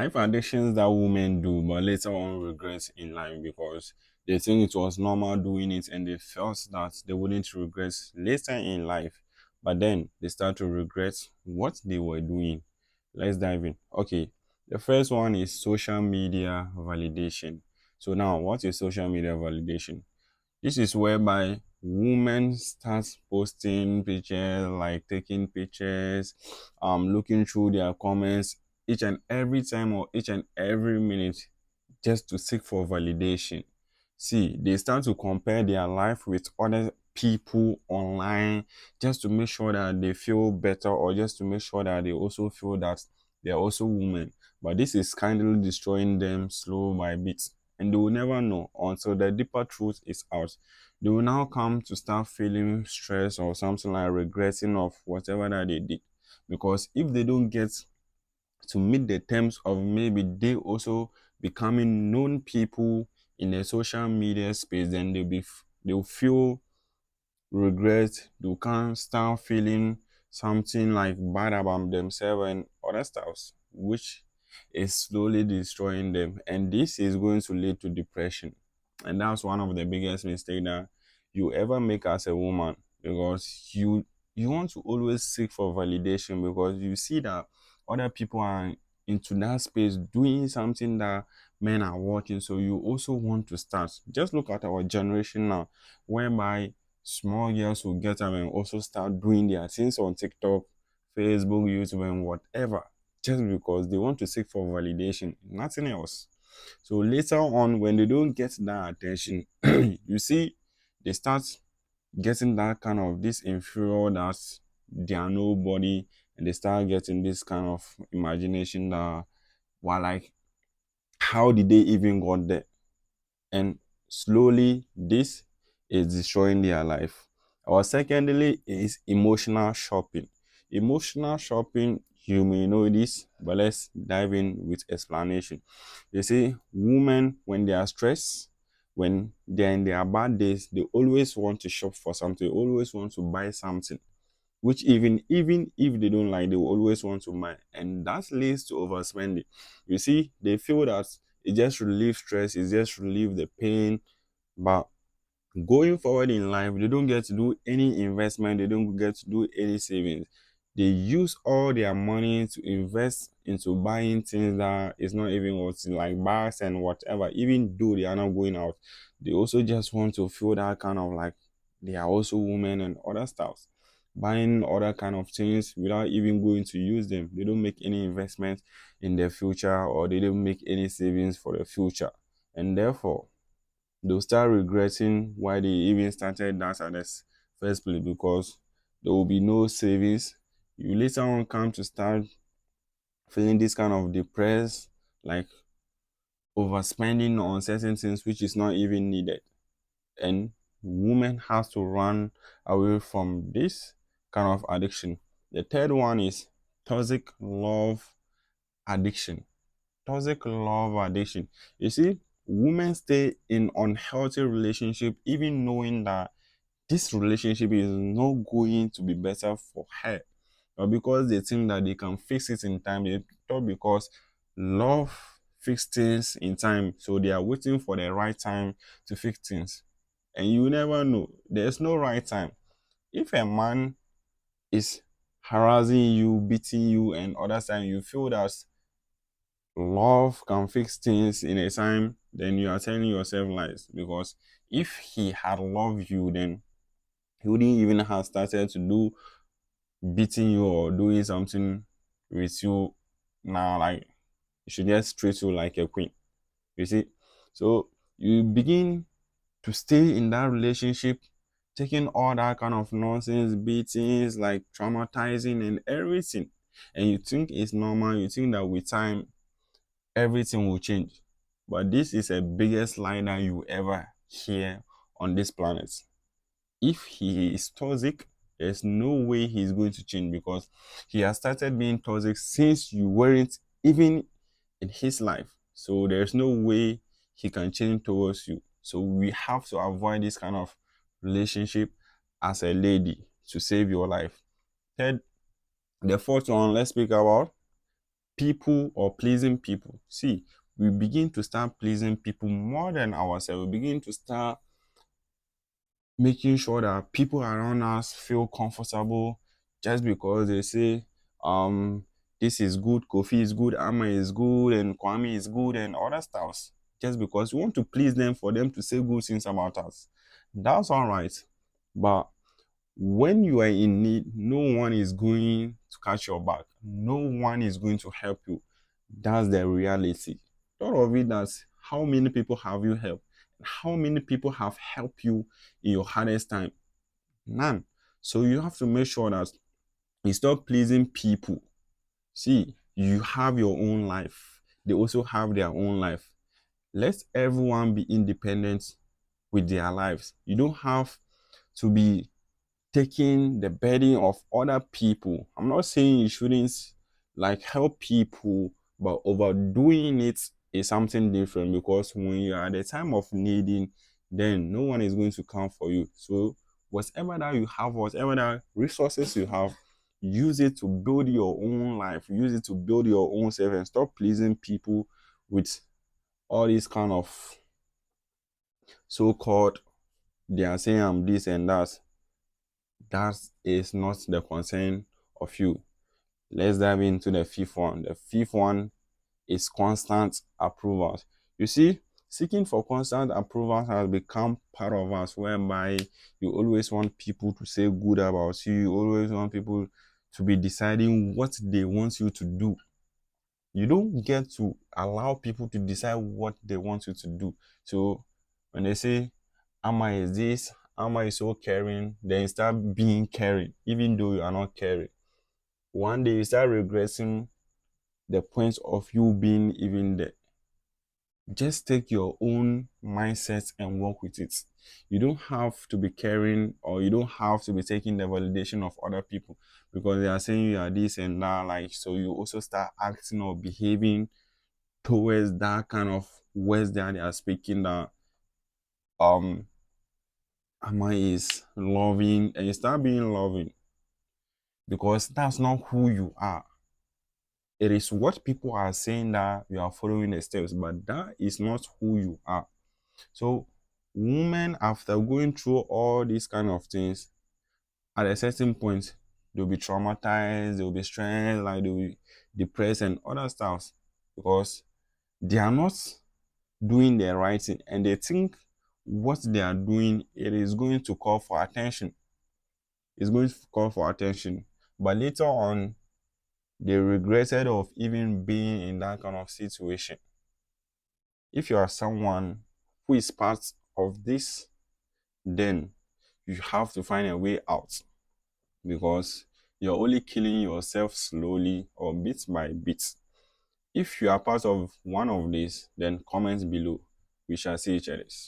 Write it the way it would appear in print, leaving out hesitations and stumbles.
Life addictions that women do, but later on regrets in life because they think it was normal doing it and they felt that they wouldn't regret later in life. But then they start to regret what they were doing. Let's dive in. Okay, the first one is social media validation. So now, what is social media validation? This is whereby women start posting pictures, like taking pictures, looking through their comments each and every time or each and every minute just to seek for validation. See, they start to compare their life with other people online just to make sure that they feel better or just to make sure that they also feel that they're also women. But this is kindly destroying them slow by bit. And they will never know until the deeper truth is out. They will now come to start feeling stress or something like regretting of whatever that they did. Because if they don't get to meet the terms of maybe they also becoming known people in the social media space, then they'll feel regret, they can't start feeling something like bad about themselves and other stuffs, which is slowly destroying them. And this is going to lead to depression. And that's one of the biggest mistakes that you ever make as a woman because you want to always seek for validation because you see that other people are into that space doing something that men are watching. So you also want to start. Just look at our generation now, whereby small girls will get up and also start doing their things on TikTok, Facebook, YouTube, and whatever, just because they want to seek for validation, nothing else. So later on, when they don't get that attention, you see, they start getting that kind of this inferior that they are nobody, and they start getting this kind of imagination that, well, like, how did they even got there? And slowly this is destroying their life. Our secondly is emotional shopping. Emotional shopping, you may know this, but let's dive in with explanation. They say women, when they are stressed, when they're in their bad days, they always want to shop for something, they always want to buy something, which even if they don't like, they will always want to buy, and that leads to overspending. You see, they feel that it just relieves stress, it just relieves the pain, but going forward in life, they don't get to do any investment, they don't get to do any savings. They use all their money to invest into buying things that is not even worth it, like bags and whatever. Even though they are not going out, they also just want to feel that kind of like they are also women and other stuff. Buying other kind of things without even going to use them. They don't make any investment in their future or they don't make any savings for the future. And therefore, they'll start regretting why they even started that at the first place because there will be no savings. You later on come to start feeling this kind of depressed, like overspending on certain things which is not even needed. And women has to run away from this kind of addiction. The third one is toxic love addiction. Toxic love addiction. You see, women stay in unhealthy relationship even knowing that this relationship is not going to be better for her, but because they think that they can fix it in time, they thought because love fix things in time, so they are waiting for the right time to fix things. And you never know, there's no right time. If a man is harassing you, beating you, and other time you feel that love can fix things in a time, then you are telling yourself lies. Because if he had loved you, then he wouldn't even have started to do beating you or doing something with you now. Like, he should just treat you like a queen. You see? So you begin to stay in that relationship, taking all that kind of nonsense, beatings, like traumatizing and everything. And you think it's normal, you think that with time everything will change. But this is a biggest lie that you ever hear on this planet. If he is toxic, there's no way he's going to change because he has started being toxic since you weren't even in his life. So there's no way he can change towards you. So we have to avoid this kind of relationship as a lady to save your life. Third, the fourth one, let's speak about people or pleasing people. See, we begin to start pleasing people more than ourselves. We begin to start making sure that people around us feel comfortable just because they say, this is good, Kofi is good, Amma is good, and Kwame is good, and other stuffs. Just because we want to please them for them to say good things about us. That's all right. But when you are in need, no one is going to catch your back. No one is going to help you. That's the reality. Thought of it as how many people have you helped? How many people have helped you in your hardest time? None. So you have to make sure that you stop pleasing people. See, you have your own life. They also have their own life. Let everyone be independent with their lives. You don't have to be taking the burden of other people. I'm not saying you shouldn't like help people, but overdoing it is something different, because when you are at the time of needing, then no one is going to come for you. So whatever that you have, whatever that resources you have, use it to build your own life, use it to build your own self, and stop pleasing people with all these kind of so-called, they are saying I'm this and that. That is not the concern of you. Let's dive into the fifth one. The fifth one is constant approvals. You see, seeking for constant approval has become part of us, whereby you always want people to say good about you. You always want people to be deciding what they want you to do. You don't get to allow people to decide what they want you to do. So when they say, Amma is this, Amma is so caring, then you start being caring, even though you are not caring. One day you start regressing the point of you being even there. Just take your own mindset and work with it. You don't have to be caring, or you don't have to be taking the validation of other people because they are saying you are this and that. Like, so you also start acting or behaving towards that kind of words that they are speaking, that Amma is loving, and you start being loving, because that's not who you are. It is what people are saying that you are following the steps, but that is not who you are. So women, after going through all these kind of things, at a certain point they'll be traumatized, they'll be stressed, like they'll be depressed and other stuff, because they are not doing the right thing, and they think what they are doing, it is going to call for attention. It's going to call for attention, but later on they regretted of even being in that kind of situation. If you are someone who is part of this, then you have to find a way out, because you're only killing yourself slowly or bit by bit. If you are part of one of these, then comment below. We shall see each other.